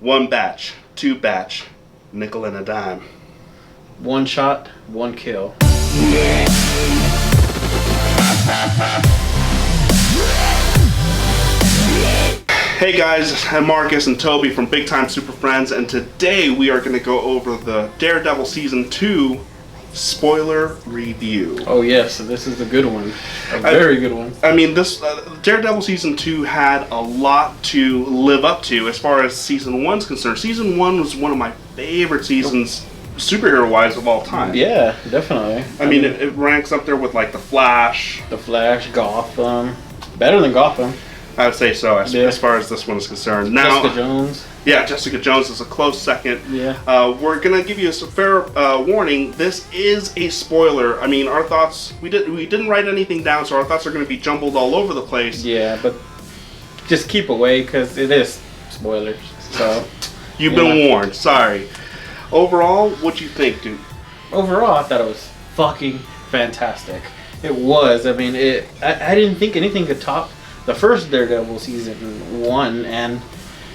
One batch, two batch, nickel and a dime. One shot, one kill. Hey guys, I'm Marcus and Toby from Big Time Super Friends, and today we are going to go over the Daredevil Season 2 spoiler review. Oh yes, this is a good one. A very good one. I mean, this Daredevil Season 2 had a lot to live up to as far as Season 1's concerned. Season 1 was one of my favorite seasons, superhero-wise, of all time. Yeah, definitely. I mean, it ranks up there with, like, The Flash. The Flash, Gotham. Better than Gotham. I would say so, as far as this one is concerned. Now, Jessica Jones. Yeah, Jessica Jones is a close second. Yeah. We're gonna give you a fair warning. This is a spoiler. I mean, our thoughts. We didn't write anything down, so our thoughts are gonna be jumbled all over the place. Yeah, but just keep away because it is spoilers. So you've been warned. Sorry. Overall, what'd you think, dude? Overall, I thought it was fucking fantastic. It was. I mean, I didn't think anything could top the first Daredevil Season 1, and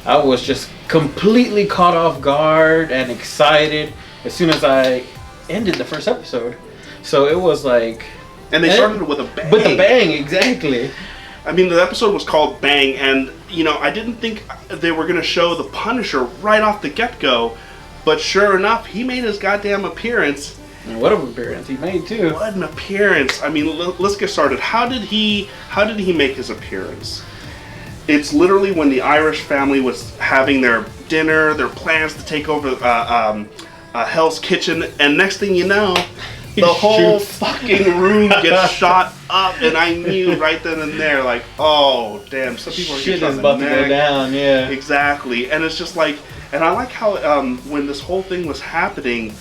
I was just completely caught off guard and excited as soon as I ended the first episode. So it was like... And they started with a bang. With a bang, exactly. I mean, the episode was called Bang, and, you know, I didn't think they were going to show the Punisher right off the get-go, but sure enough, he made his goddamn appearance. And what an appearance he made, too. What an appearance. I mean, let's get started. How did he make his appearance? It's literally when the Irish family was having their dinner, their plans to take over Hell's Kitchen, and next thing you know, the whole fucking room gets shot up, and I knew right then and there, like, oh, damn, some people are shit getting is about to go down, yeah. Exactly, and it's just like, and I like how when this whole thing was happening,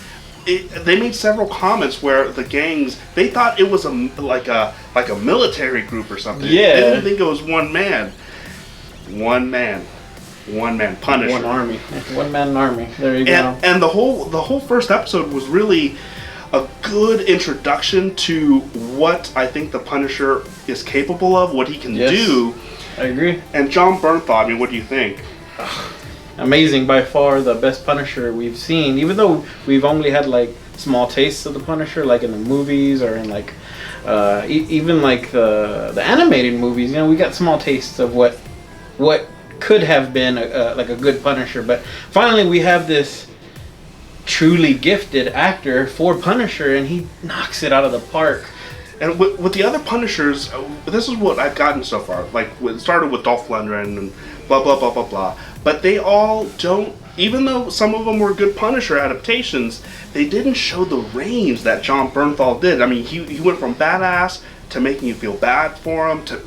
they made several comments where the gangs, they thought it was like a military group or something. Yeah. They didn't think it was one man. One man, Punisher. One army, one man army. There you go. And the whole first episode was really a good introduction to what I think the Punisher is capable of, what he can do. I agree. And Jon Bernthal, I mean, what do you think? Amazing, by far the best Punisher we've seen. Even though we've only had like small tastes of the Punisher, like in the movies or in like even like the animated movies. You know, we got small tastes of what could have been like a good Punisher. But finally, we have this truly gifted actor for Punisher, and he knocks it out of the park. And with the other Punishers, this is what I've gotten so far. Like, it started with Dolph Lundgren and blah, blah, blah, blah, blah. But they all don't, even though some of them were good Punisher adaptations, they didn't show the range that Jon Bernthal did. I mean, he went from badass to making you feel bad for him to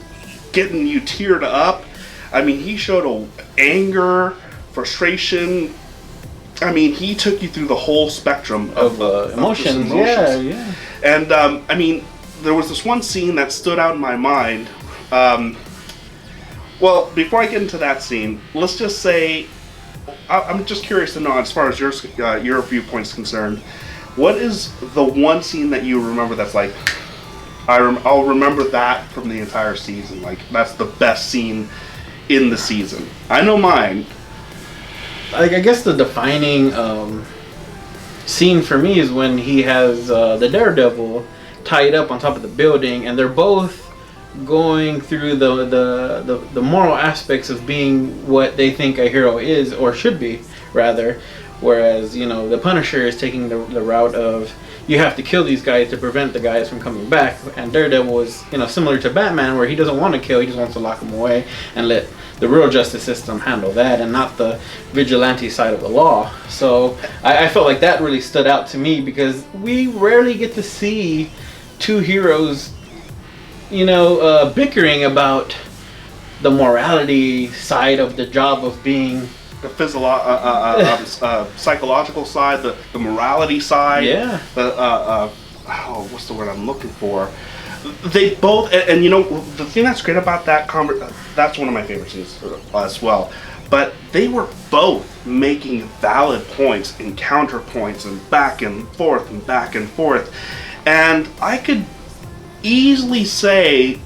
getting you teared up. I mean, he showed anger, frustration. I mean, he took you through the whole spectrum of emotions. Yeah. And, I mean, there was this one scene that stood out in my mind. Well, before I get into that scene, let's just say, I'm just curious to know, as far as your viewpoint's concerned, what is the one scene that you remember that's like, I'll remember that from the entire season, like, that's the best scene in the season? I know mine. Like, I guess the defining scene for me is when he has the Daredevil tied up on top of the building, and they're both going through the moral aspects of being what they think a hero is, or should be, rather. Whereas, you know, the Punisher is taking the route of, you have to kill these guys to prevent the guys from coming back. And Daredevil is, you know, similar to Batman, where he doesn't want to kill, he just wants to lock them away and let the real justice system handle that, and not the vigilante side of the law. So I felt like that really stood out to me, because we rarely get to see two heroes, you know, bickering about the morality side of the job of being the psychological side, the morality side. Yeah. What's the word I'm looking for? They both, and you know, the thing that's great about that that's one of my favorite scenes as well. But they were both making valid points and counterpoints and back and forth and back and forth. And I could easily say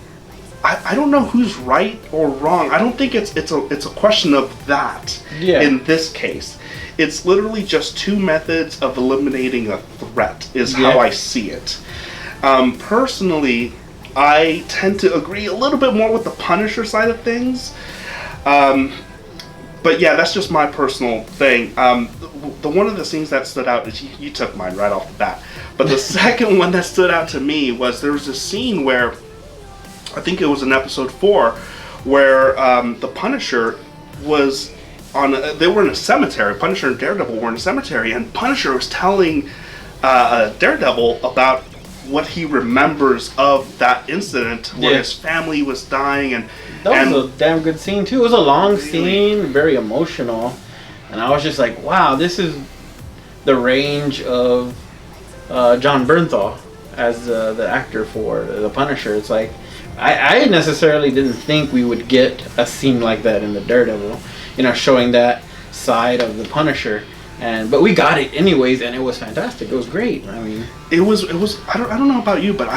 I don't know who's right or wrong. I don't think it's a question of that. Yeah. In this case, it's literally just two methods of eliminating a threat. Is how I see it. Personally, I tend to agree a little bit more with the Punisher side of things. But yeah, that's just my personal thing. The one of the scenes that stood out is you took mine right off the bat. But the second one that stood out to me was there was a scene where, I think it was in episode 4, where the Punisher was they were in a cemetery. Punisher and Daredevil were in a cemetery, and Punisher was telling Daredevil about what he remembers of that incident where his family was dying, and that was a damn good scene too. It was a long scene, very emotional, and I was just like, wow, this is the range of John Bernthal as the actor for the Punisher. It's like I necessarily didn't think we would get a scene like that in the Daredevil, showing that side of the Punisher. But we got it anyways, and it was fantastic. It was great. I mean, it was. I don't know about you, but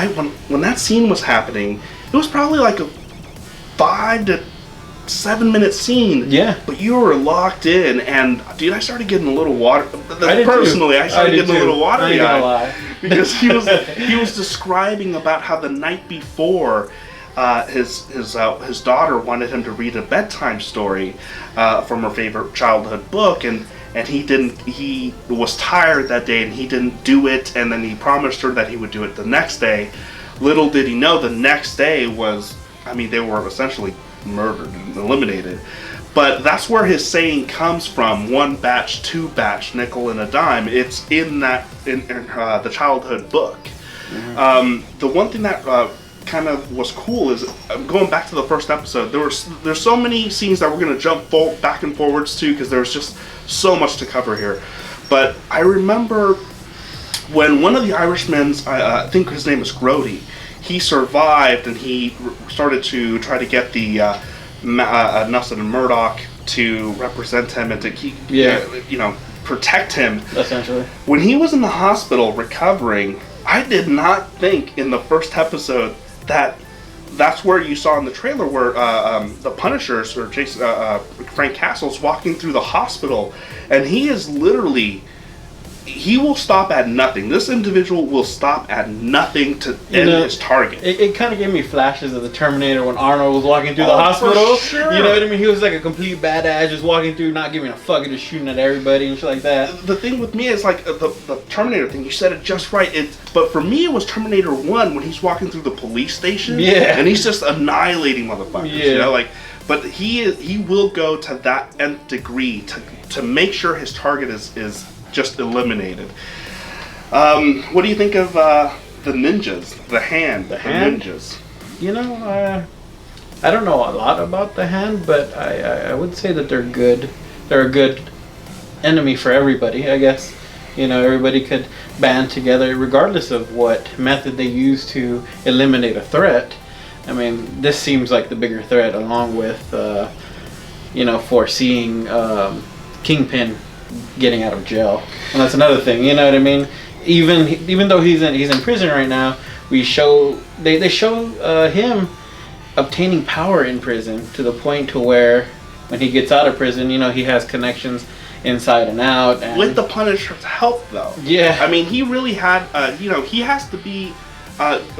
when that scene was happening, it was probably like a 5 to 7 minute scene. Yeah. But you were locked in, and dude, I started getting a little water. I started getting a little watery eyed because he was describing about how the night before, his daughter wanted him to read a bedtime story from her favorite childhood book, and he was tired that day and he didn't do it, and then he promised her that he would do it the next day. Little did he know the next day was, they were essentially murdered and eliminated. But that's where his saying comes from, one batch, two batch, nickel and a dime. It's in the childhood book. Mm-hmm. The one thing that kind of was cool is, going back to the first episode, there's so many scenes that we're going to jump back and forwards to, because there's just so much to cover here. But I remember when one of the Irishmen's, I think his name is Grody, he survived, and he started to try to get the Nelson and Murdoch to represent him and to keep, protect him. Essentially. When he was in the hospital recovering, I did not think in the first episode that's where you saw in the trailer where the Punishers, or Frank Castle's walking through the hospital, and he is literally, he will stop at nothing. This individual will stop at nothing to end his target. It kind of gave me flashes of the Terminator when Arnold was walking through the hospital. For sure. You know what I mean? He was like a complete badass, just walking through, not giving a fuck, and just shooting at everybody and shit like that. The thing with me is like the Terminator thing. You said it just right. But for me, it was Terminator 1 when he's walking through the police station. Yeah. And he's just annihilating motherfuckers. Yeah. But he will go to that nth degree to make sure his target is just eliminated. What do you think of the ninjas? The hand? Ninjas. I don't know a lot about the hand, but I would say that they're good. They're a good enemy for everybody, I guess. Everybody could band together regardless of what method they use to eliminate a threat. This seems like the bigger threat, along with foreseeing Kingpin getting out of jail, and that's another thing. You know what I mean? Even though he's in prison right now, they show him obtaining power in prison to the point to where when he gets out of prison, he has connections inside and out. And with the Punisher's help, though. Yeah. He really had. He has to be.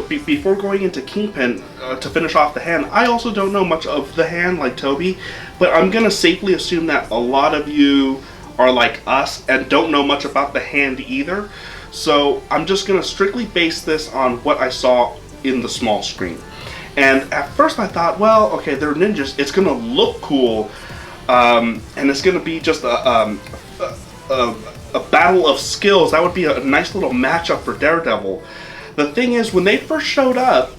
Before going into Kingpin, to finish off the hand, I also don't know much of the hand like Toby, but I'm gonna safely assume that a lot of you are like us and don't know much about the hand either. So I'm just going to strictly base this on what I saw in the small screen. And at first I thought, well, okay, they're ninjas. It's going to look cool, and it's going to be just a battle of skills. That would be a nice little matchup for Daredevil. The thing is, when they first showed up,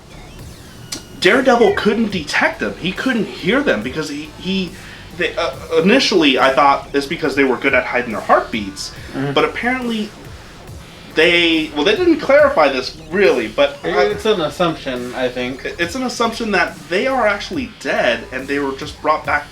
Daredevil couldn't detect them. He couldn't hear them because initially, I thought it's because they were good at hiding their heartbeats, but apparently they didn't clarify this really, but it's an assumption, I think. It's an assumption that they are actually dead and they were just brought back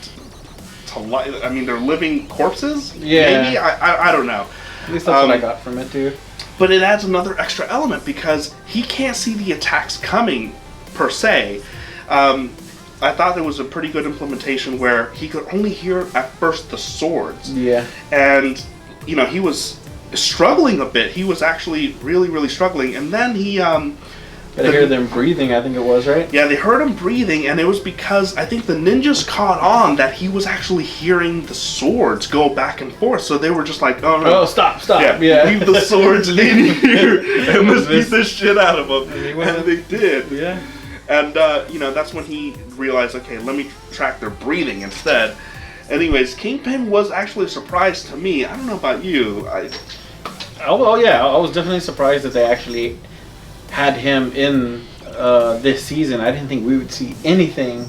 to life. They're living corpses? Yeah. Maybe? I don't know. At least that's what I got from it, too. But it adds another extra element because he can't see the attacks coming, per se. I thought there was a pretty good implementation where he could only hear at first the swords. Yeah. And, you know, he was struggling a bit. He was actually really, really struggling. And then he... Gotta hear them breathing, I think it was, right? Yeah, they heard him breathing, and it was because I think the ninjas caught on that he was actually hearing the swords go back and forth. So they were just like, oh no. Oh, stop. Yeah. Leave the swords in here and let's beat the shit out of them. And they did. Yeah. And, you know, that's when he realized, okay, let me track their breathing instead. Anyways, Kingpin was actually a surprise to me. I don't know about you. Oh, yeah. I was definitely surprised that they actually had him in this season. I didn't think we would see anything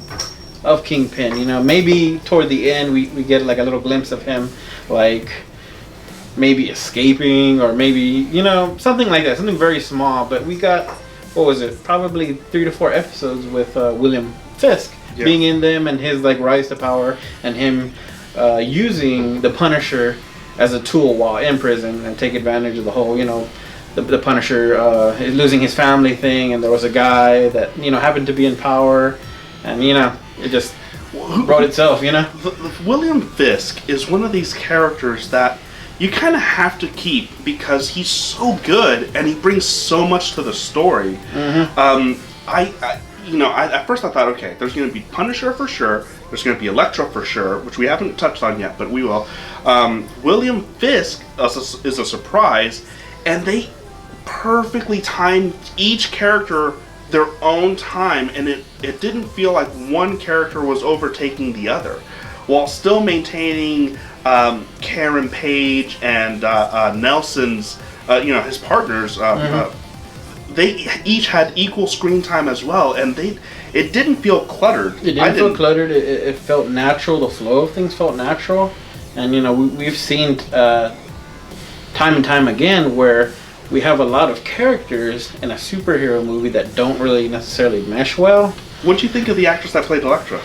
of Kingpin. You know, maybe toward the end we get like a little glimpse of him, like maybe escaping or maybe, you know, something like that. Something very small. But we got... what was it? Probably 3 to 4 episodes with William Fisk being in them and his like rise to power and him using the Punisher as a tool while in prison and take advantage of the whole, you know, the Punisher losing his family thing, and there was a guy that, you know, happened to be in power, and, you know, it just wrote itself, you know. William Fisk is one of these characters that you kind of have to keep because he's so good and he brings so much to the story. Mm-hmm. At first I thought, okay, there's going to be Punisher for sure, there's going to be Elektra for sure, which we haven't touched on yet, but we will. William Fisk is a surprise, and they perfectly timed each character their own time, and it didn't feel like one character was overtaking the other, while still maintaining Karen Page and Nelson's, his partners. They each had equal screen time as well, and it didn't feel cluttered. It didn't feel cluttered. It felt natural. The flow of things felt natural, and you know we've seen time and time again where we have a lot of characters in a superhero movie that don't really necessarily mesh well. What do you think of the actress that played Elektra?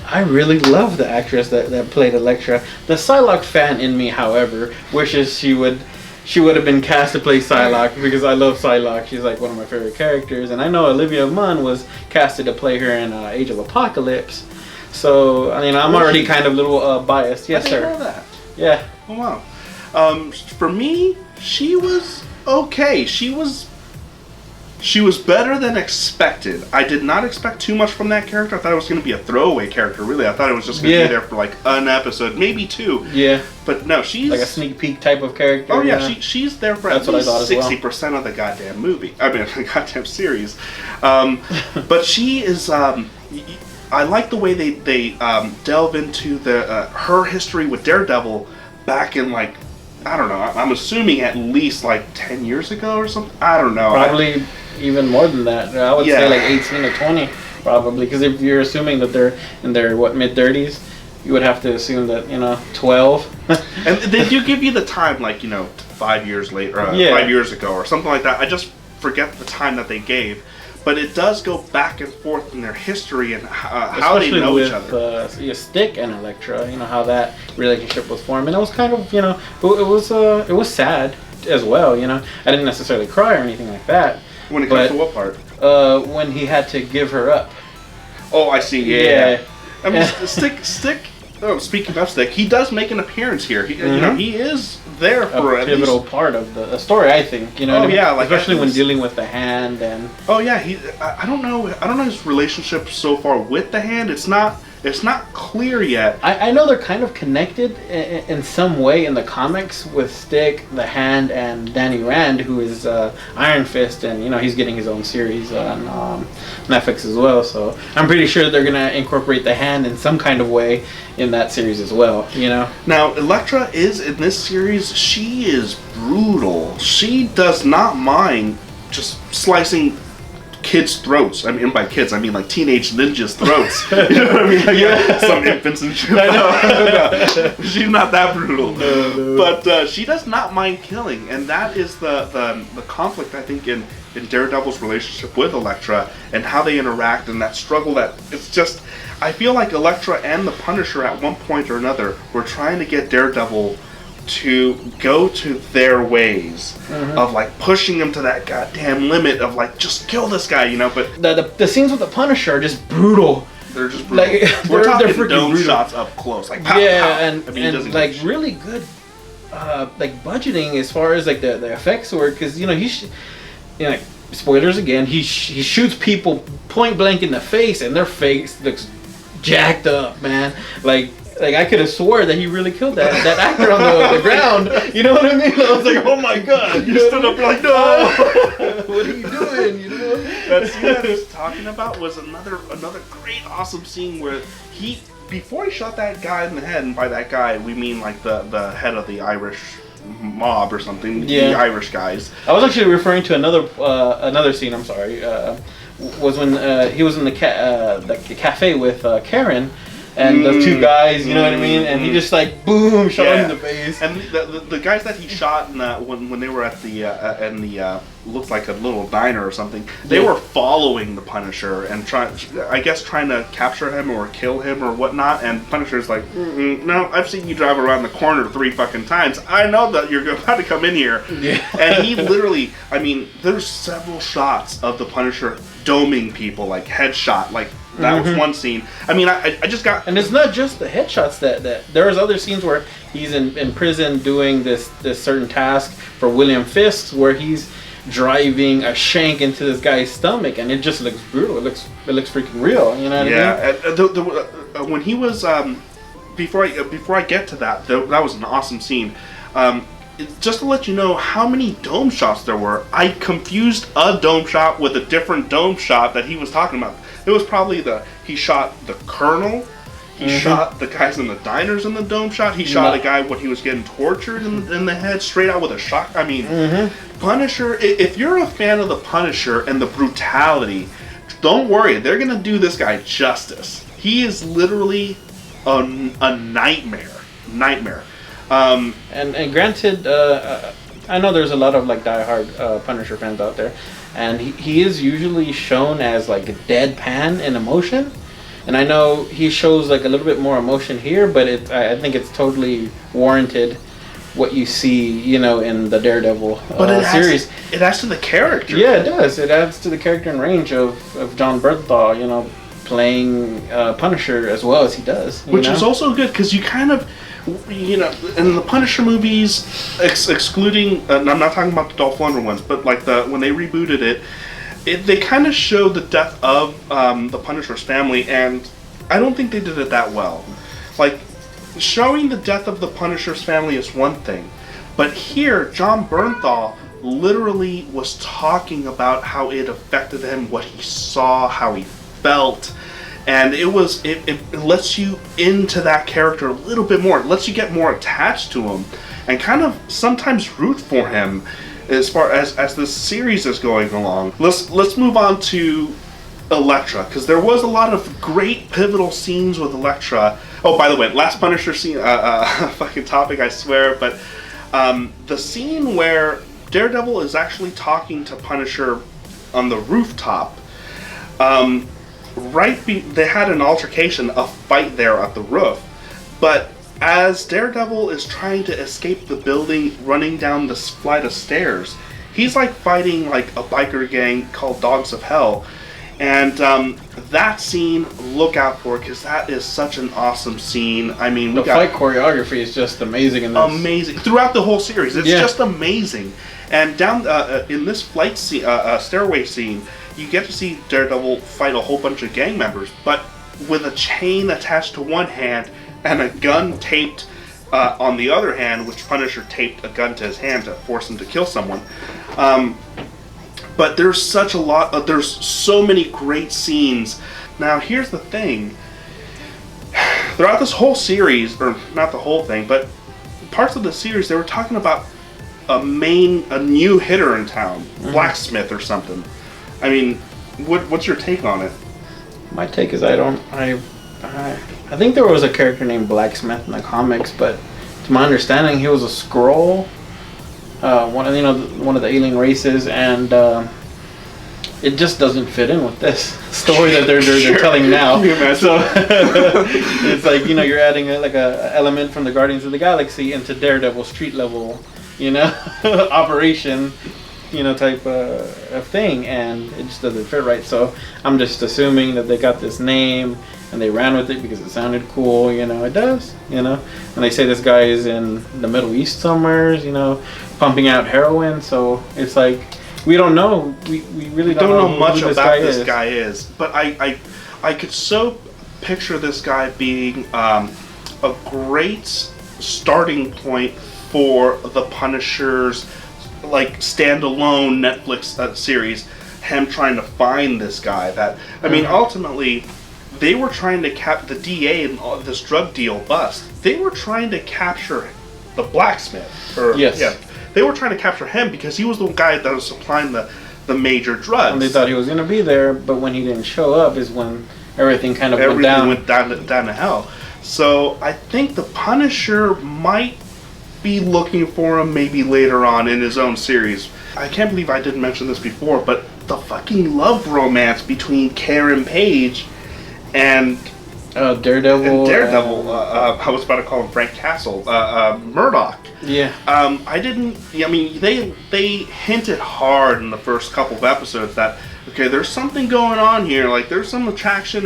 I really love the actress that played Elektra. The Psylocke fan in me, however, wishes she would have been cast to play Psylocke, because I love Psylocke. She's like one of my favorite characters, and I know Olivia Munn was casted to play her in Age of Apocalypse. So I mean, I'm already kind of a little biased. Yes, sir. I didn't know that. Yeah. Oh wow. For me, she was okay. She was better than expected. I did not expect too much from that character. I thought it was going to be a throwaway character, really. I thought it was just going to be there for like an episode, maybe 2. Yeah. But no, she's... like a sneak peek type of character. Oh yeah, she's there for That's at what I least thought as 60% of the goddamn movie. I mean, the goddamn series. But she is... I like the way they delve into her history with Daredevil back in like... I don't know. I'm assuming at least like 10 years ago or something. I don't know. Probably even more than that. I would say like 18 to 20, probably. Because if you're assuming that they're in their mid-30s, you would have to assume that 12. And they do give you the time, like 5 years later, 5 years ago, or something like that. I just forget the time that they gave. But it does go back and forth in their history and how they know each other. Stick and Elektra, how that relationship was formed, and it was kind of, it was sad as well. I didn't necessarily cry or anything like that. When it comes to what part? When he had to give her up. Oh, I see. Yeah. I mean, Stick. Oh, speaking of Stick, he does make an appearance here. He, he is there for a pivotal part of the story, I think. Especially when dealing with the Hand and. Oh yeah, I don't know his relationship so far with the Hand. It's not clear yet. I know they're kind of connected in some way in the comics with Stick, the Hand, and Danny Rand, who is Iron Fist, and he's getting his own series on Netflix as well. So I'm pretty sure they're gonna incorporate the Hand in some kind of way in that series as well. Now Elektra is in this series. She is brutal. She does not mind just slicing kids' throats. I mean, by kids, I mean like teenage ninjas' throats. You know what I mean? Like, some infants and shit. No. She's not that brutal. No. But she does not mind killing, and that is the conflict, I think, in Daredevil's relationship with Elektra and how they interact and that struggle. That it's just, I feel like Elektra and the Punisher at one point or another were trying to get Daredevil to go to their ways of like pushing him to that goddamn limit of like just kill this guy, you know. But the scenes with the Punisher are just brutal. They're just brutal. Like, we're talking they're dome brutal. shots up close, like pow, yeah, pow. and I mean, and like really good, like budgeting as far as like the effects work, because you know like spoilers again, he shoots people point blank in the face, and their face looks jacked up, man. Like I could have swore that he really killed that actor on the ground. You know what I mean? I was like, oh my god! You stood up like, no. What are you doing? You know? That scene that I was talking about was another great, awesome scene where before he shot that guy in the head, and by that guy we mean like the head of the Irish mob or something. Yeah. The Irish guys. I was actually referring to another scene. I'm sorry. Was when he was in the cafe with Karen. And the two guys, you know what I mean? And he just like boom, shot him in the face. And the guys that he shot in when they were at the looked like a little diner or something, they were following the Punisher and trying to capture him or kill him or whatnot. And Punisher's like, no, I've seen you drive around the corner 3 fucking times. I know that you're about to come in here. Yeah. And he literally, I mean, there's several shots of the Punisher doming people, like headshot, like. That was one scene. I mean, I just got... And it's not just the headshots that there's other scenes where he's in prison doing this certain task for William Fisk, where he's driving a shank into this guy's stomach, and it just looks brutal. It looks freaking real. You know what I mean? When he was before I get to that, that was an awesome scene. Just to let you know how many dome shots there were, I confused a dome shot with a different dome shot that he was talking about. It was probably he shot the Colonel, he shot the guys in the diners in the dome shot, he shot a guy when he was getting tortured in the head straight out with a shot. I mean, Punisher, if you're a fan of the Punisher and the brutality, don't worry, they're going to do this guy justice. He is literally a nightmare. And granted, I know there's a lot of like diehard Punisher fans out there, and he is usually shown as like a deadpan in emotion, and I know he shows like a little bit more emotion here, but I think it's totally warranted what you see, you know, in the Daredevil series. It adds to the character. Yeah, it does. It adds to the character and range of John Bernthal, you know, playing Punisher as well as he does. Which is also good because you kind of, you know, in the Punisher movies, excluding, I'm not talking about the Dolph Lundgren ones, but like when they rebooted it, they kind of showed the death of the Punisher's family, and I don't think they did it that well. Like, showing the death of the Punisher's family is one thing, but here, John Bernthal literally was talking about how it affected him, what he saw, how he felt. And it lets you into that character a little bit more. It lets you get more attached to him and kind of sometimes root for him as far as this series is going along. Let's move on to Elektra, because there was a lot of great pivotal scenes with Elektra. Oh, by the way, last Punisher scene, fucking topic, I swear, but the scene where Daredevil is actually talking to Punisher on the rooftop. They had an altercation, a fight there at the roof, but as Daredevil is trying to escape the building, running down this flight of stairs, he's like fighting like a biker gang called Dogs of Hell, and that scene, look out for it, because that is such an awesome scene. I mean, the fight choreography is just amazing in this. Amazing throughout the whole series. It's just amazing, and down in this flight scene, stairway scene, you get to see Daredevil fight a whole bunch of gang members, but with a chain attached to one hand and a gun taped on the other hand, which Punisher taped a gun to his hand to force him to kill someone. But there's such a lot, there's so many great scenes. Now here's the thing, throughout this whole series, or not the whole thing, but parts of the series, they were talking about a new hitter in town, Blacksmith or something. I mean, what's your take on it? My take is I think there was a character named Blacksmith in the comics, but to my understanding, he was a Skrull, one of the alien races, and it just doesn't fit in with this story that they're Sure. telling now. Can you imagine? So it's like, you know, you're adding a element from the Guardians of the Galaxy into Daredevil street level, you know, operation, you know, type of thing, and it just doesn't fit right. So I'm just assuming that they got this name and they ran with it because it sounded cool. You know, it does. You know, and they say this guy is in the Middle East somewhere, you know, pumping out heroin. So it's like, we don't know. We really don't know much who about this guy is. But I could so picture this guy being a great starting point for the Punisher's like standalone Netflix series. Him trying to find this guy. That I mean, ultimately, they were trying to the DA and all this drug deal bust. They were trying to capture the blacksmith. Yes. Yeah. They were trying to capture him because he was the guy that was supplying the major drugs. And they thought he was going to be there, but when he didn't show up is when everything kind of went down to hell. So I think the Punisher might be looking for him maybe later on in his own series. I can't believe I didn't mention this before, but the fucking love romance between Karen Page and Daredevil. I was about to call him Frank Castle. Murdoch. Yeah. I didn't. I mean, they hinted hard in the first couple of episodes that okay, there's something going on here. Like there's some attraction,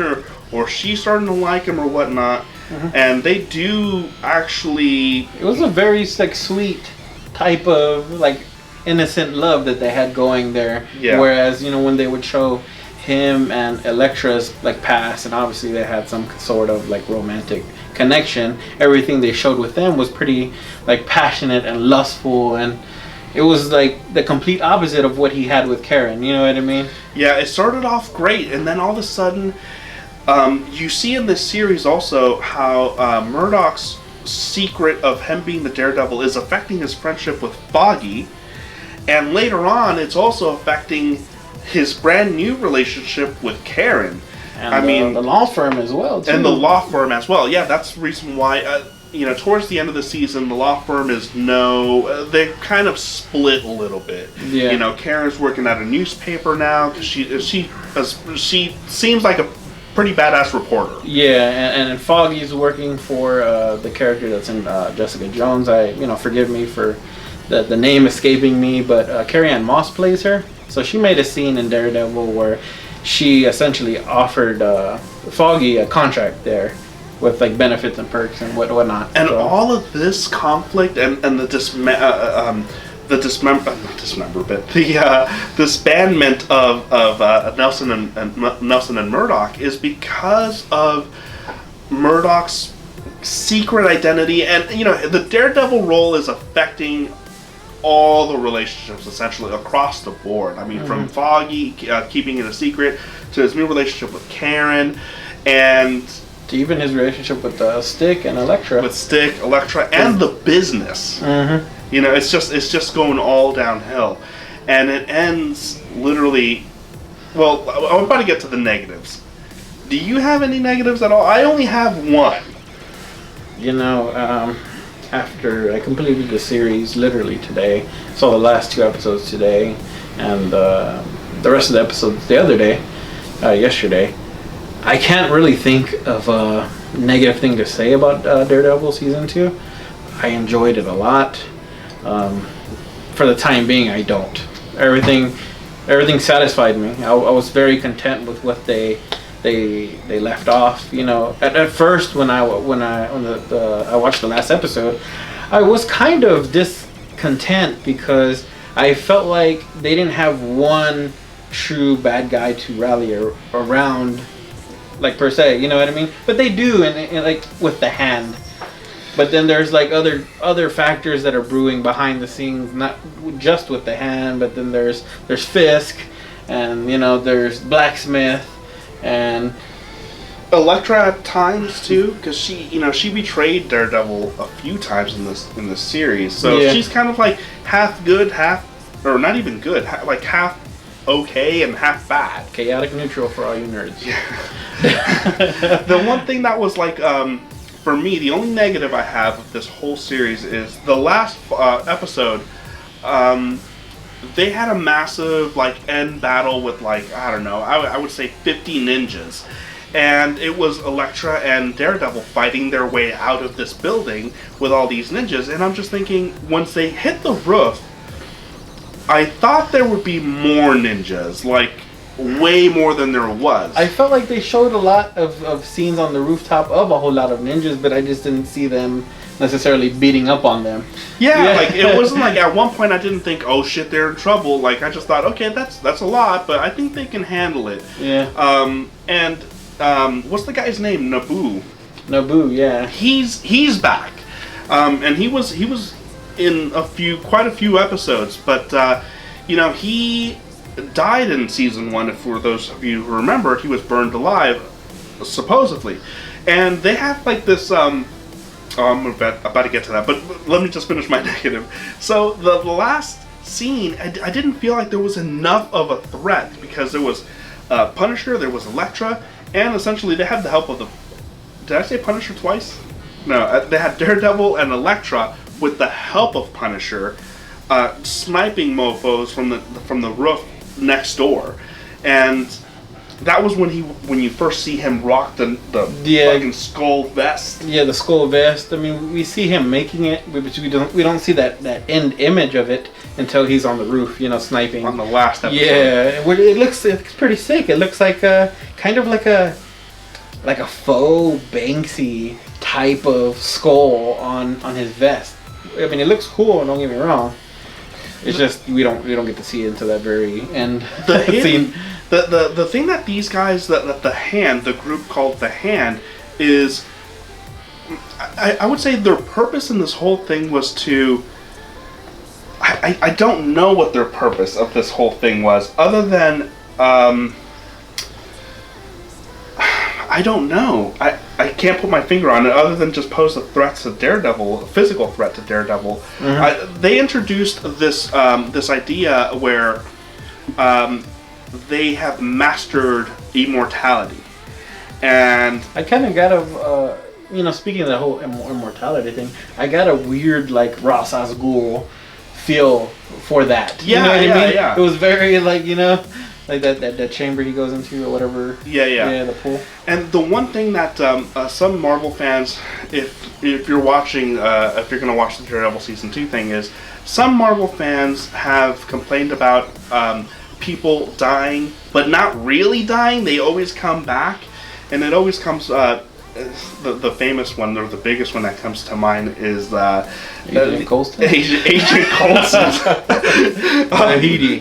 or she's starting to like him or whatnot. And they do actually. It was a very like sweet type of like innocent love that they had going there. Yeah. Whereas, you know, when they would show him and Elektra's like past, and obviously they had some sort of like romantic connection, everything they showed with them was pretty like passionate and lustful, and it was like the complete opposite of what he had with Karen. You know what I mean? Yeah, it started off great, and then all of a sudden, you see in this series also how Murdoch's secret of him being the Daredevil is affecting his friendship with Foggy, and later on, it's also affecting his brand new relationship with Karen. And I mean, the law firm as well, too. And the law firm as well. Yeah, that's the reason why, you know, towards the end of the season, the law firm is they kind of split a little bit. Yeah. You know, Karen's working at a newspaper now because she seems like a pretty badass reporter. Yeah, and Foggy's working for the character that's in Jessica Jones. Forgive me for the name escaping me, but Carrie Ann Moss plays her. So she made a scene in Daredevil where she essentially offered Foggy a contract there with like benefits and perks and whatnot. And so, all of this conflict and the disbandment of Nelson and Murdoch is because of Murdoch's secret identity, and you know the Daredevil role is affecting all the relationships essentially across the board. I mean, from Foggy keeping it a secret to his new relationship with Karen, and to even his relationship with Stick and Elektra. With Stick, Elektra, and the business. You know, it's just going all downhill, and it ends literally. Well, I'm about to get to the negatives. Do you have any negatives at all? I only have one. You know, after I completed the series literally today, saw the last 2 episodes today, and the rest of the episodes the other day, yesterday, I can't really think of a negative thing to say about Daredevil Season 2. I enjoyed it a lot. For the time being, I don't. Everything satisfied me. I was very content with what they left off. You know, at first when I watched the last episode, I was kind of discontent because I felt like they didn't have one true bad guy to rally around, like per se. You know what I mean? But they do, and like with the Hand. But then there's like other factors that are brewing behind the scenes, not just with the Hand, but then there's Fisk, and you know there's Blacksmith, and Elektra at times too, because she betrayed Daredevil a few times in this series. So yeah. She's kind of like half good, or not even good, like half okay and half bad. Chaotic neutral for all you nerds. Yeah. The one thing that was like. For me, the only negative I have of this whole series is the last episode. they had a massive like end battle with like I don't know, I would say 50 ninjas. And it was Elektra and Daredevil fighting their way out of this building with all these ninjas. And I'm just thinking, once they hit the roof, I thought there would be more ninjas, like way more than there was. I felt like they showed a lot of scenes on the rooftop of a whole lot of ninjas, but I just didn't see them necessarily beating up on them. Yeah, like it wasn't like at one point I didn't think, oh shit, they're in trouble. Like I just thought, okay, that's a lot, but I think they can handle it. Yeah. What's the guy's name? Naboo, yeah. He's back, and he was in quite a few episodes, but he died in season 1. If for those of you who remember, he was burned alive, supposedly, and they have like this. I'm about to get to that, but let me just finish my negative. So the last scene, I didn't feel like there was enough of a threat because there was Punisher, there was Elektra, and essentially they had the help of the. Did I say Punisher twice? No, they had Daredevil and Elektra with the help of Punisher, sniping mofo's from the roof next door, and that was when you first see him rock the fucking skull vest. Yeah, the skull vest. I mean, we see him making it, but we don't see that end image of it until he's on the roof, sniping on the last episode. Yeah, it looks pretty sick. It looks like kind of like a faux Banksy type of skull on his vest. I mean, it looks cool. Don't get me wrong. It's just we don't get to see it until that very end scene. The thing that these guys, the group called the Hand, is, I would say their purpose in this whole thing was to. I don't know what their purpose of this whole thing was, other than I don't know. I can't put my finger on it other than just pose a threat to Daredevil, a physical threat to Daredevil. Mm-hmm. They introduced this idea where they have mastered immortality, and I kind of got speaking of the whole immortality thing, I got a weird like Ra's al Ghul feel for that. Yeah, you know what I mean? Yeah. It was very like like that chamber he goes into or whatever. Yeah, the pool. And the one thing that some Marvel fans, if you're watching, if you're gonna watch the Daredevil season 2 thing, is some Marvel fans have complained about people dying, but not really dying. They always come back, and it always comes. The famous one, or the biggest one that comes to mind is Agent Coulson. Agent Coulson. Tahiti.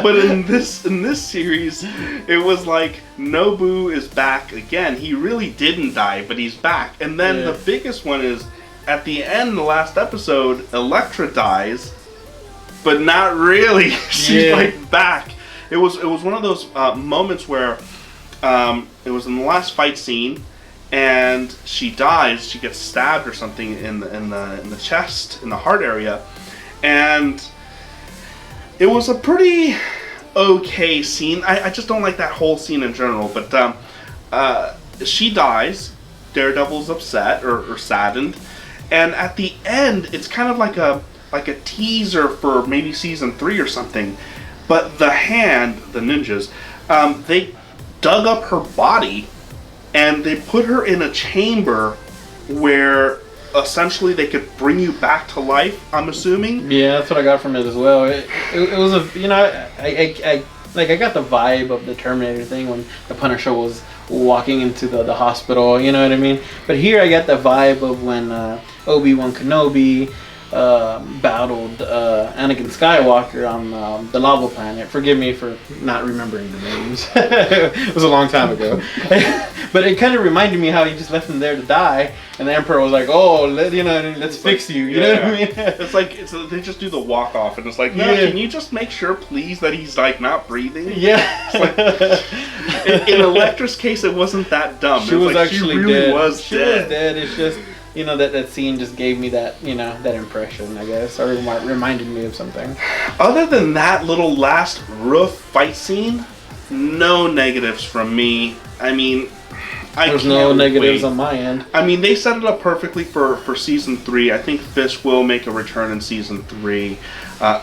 But in this series, it was like Nobu is back again. He really didn't die, but he's back. And then the biggest one is at the end, the last episode, Elektra dies, but not really. She's like back. It was one of those moments where. It was in the last fight scene, and she dies. She gets stabbed or something in the chest, in the heart area, and it was a pretty okay scene. I just don't like that whole scene in general. But she dies. Daredevil's upset or saddened, and at the end, it's kind of like a teaser for maybe season 3 or something. But the Hand, the ninjas, they dug up her body and they put her in a chamber where essentially they could bring you back to life, I'm assuming. Yeah, that's what I got from it as well. It was I got the vibe of the Terminator thing when the Punisher was walking into the hospital, you know what I mean? But here I got the vibe of when Obi-Wan Kenobi battled Anakin Skywalker on the lava planet. Forgive me for not remembering the names. It was a long time ago. But it kind of reminded me how he just left him there to die, and the Emperor was like, "Oh, let's fix you." You know what I mean? It's like they just do the walk off, and it's like, no, can you just make sure, please, that he's like not breathing? Yeah. Like, in Elektra's case, it wasn't that dumb. She was actually dead. She was dead. It's just. That scene just gave me that, that impression, I guess, or reminded me of something. Other than that little last roof fight scene, no negatives from me. I mean, There's no negatives on my end. I mean, they set it up perfectly for season 3. I think Fisk will make a return in season 3.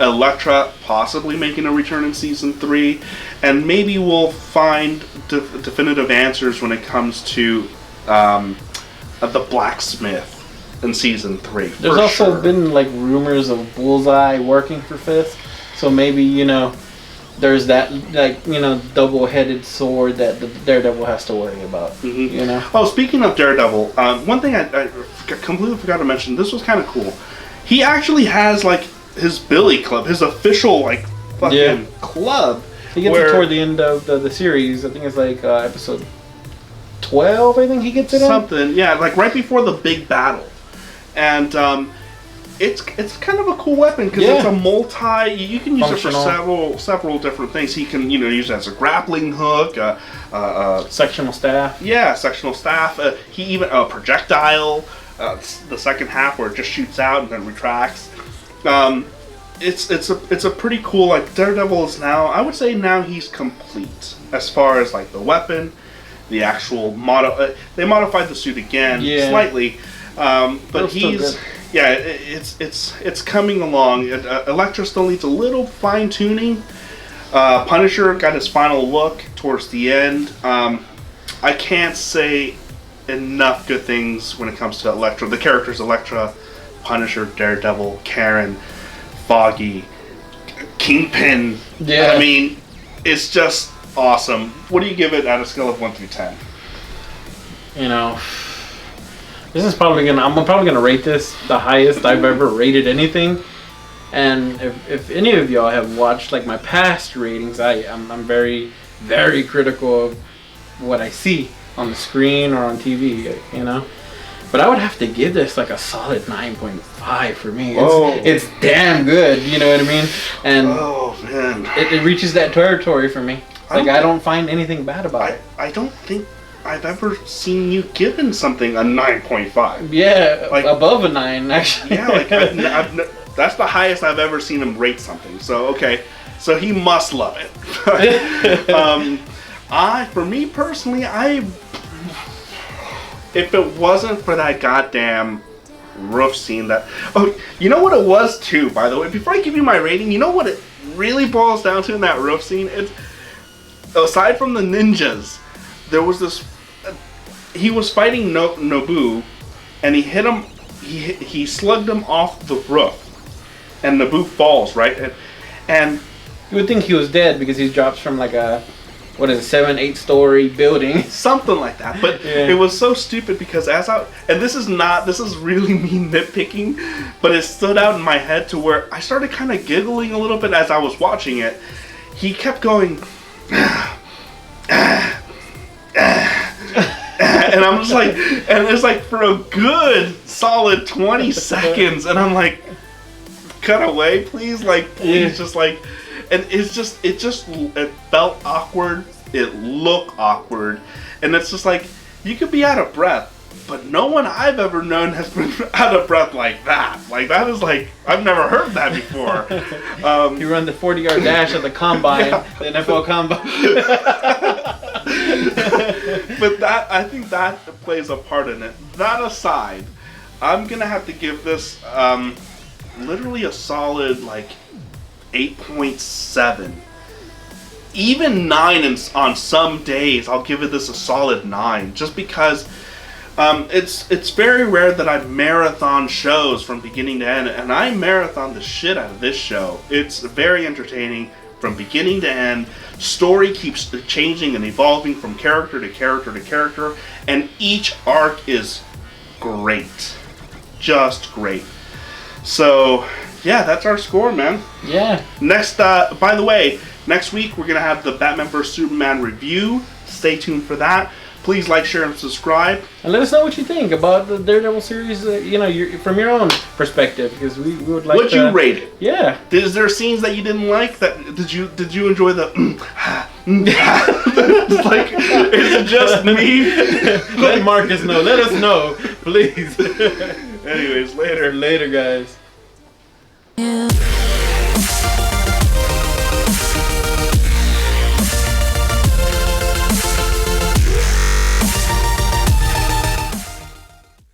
Elektra possibly making a return in season 3, and maybe we'll find definitive answers when it comes to the blacksmith in season 3. There's also been like rumors of Bullseye working for Fisk, so maybe there's that double-headed sword that the Daredevil has to worry about. Mm-hmm. Oh, speaking of Daredevil, one thing I completely forgot to mention. This was kind of cool. He actually has like his Billy Club, his official like fucking club. He gets it toward the end of the series. I think it's like episode 12. I think he gets it something. Yeah, like right before the big battle, and it's kind of a cool weapon because it's a multi. You can use it for several different things. He can use it as a grappling hook, sectional staff. Yeah, sectional staff. He even a projectile. The second half where it just shoots out and then retracts. It's a pretty cool, like, Daredevil is now, I would say now he's complete as far as like the weapon, the actual they modified the suit again slightly, but he's it's coming along. Elektra still needs a little fine tuning. Punisher got his final look towards the end. I can't say enough good things when it comes to Elektra. The characters Elektra, Punisher, Daredevil, Karen, Foggy, Kingpin. Yeah. I mean, it's just awesome. What do you give it on a scale of 1 through 10? This is I'm probably gonna rate this the highest I've ever rated anything. And if any of y'all have watched like my past ratings, I'm very, very critical of what I see on the screen or on TV, But I would have to give this like a solid 9.5 for me. It's damn good, you know what I mean? And man, it reaches that territory for me. I don't find anything bad about it. I don't think I've ever seen you given something a 9.5. Yeah, like above a 9 actually. Yeah, like that's the highest I've ever seen him rate something. So okay, so he must love it. For me personally, if it wasn't for that goddamn roof scene you know what it was too, by the way, before I give you my rating, you know what it really boils down to in that roof scene? It's, aside from the ninjas, there was this, he was fighting Nobu, and he hit him, he slugged him off the roof, and Nobu falls, right? And you would think he was dead because he drops from like a 7-8 story building, something like that. But it was so stupid because this is really me nitpicking, but it stood out in my head to where I started kind of giggling a little bit as I was watching it. He kept going, and I'm just like, and it's like for a good solid 20 seconds, and I'm like, cut away, please, like, please, just like. And it felt awkward. It looked awkward. And it's just like, you could be out of breath, but no one I've ever known has been out of breath like that. Like, that is like, I've never heard that before. You run the 40-yard dash at the combine, the NFL combine. But I think that plays a part in it. That aside, I'm going to have to give this literally a solid, like, 8.7. Even 9 on some days, I'll give it this a solid 9, just because it's very rare that I marathon shows from beginning to end, and I marathon the shit out of this show. It's very entertaining from beginning to end. Story keeps changing and evolving from character to character to character, and each arc is great. Just great. So yeah, that's our score, man. Yeah. Next, by the way, next week we're gonna have the Batman vs Superman review. Stay tuned for that. Please like, share, and subscribe. And let us know what you think about the Daredevil series. From your own perspective, because we would like. Would you rate it? Yeah. Is there scenes that you didn't like? Did you enjoy the? Like, is it just me? Let Marcus know. Let us know, please. Anyways, later, guys. Yeah.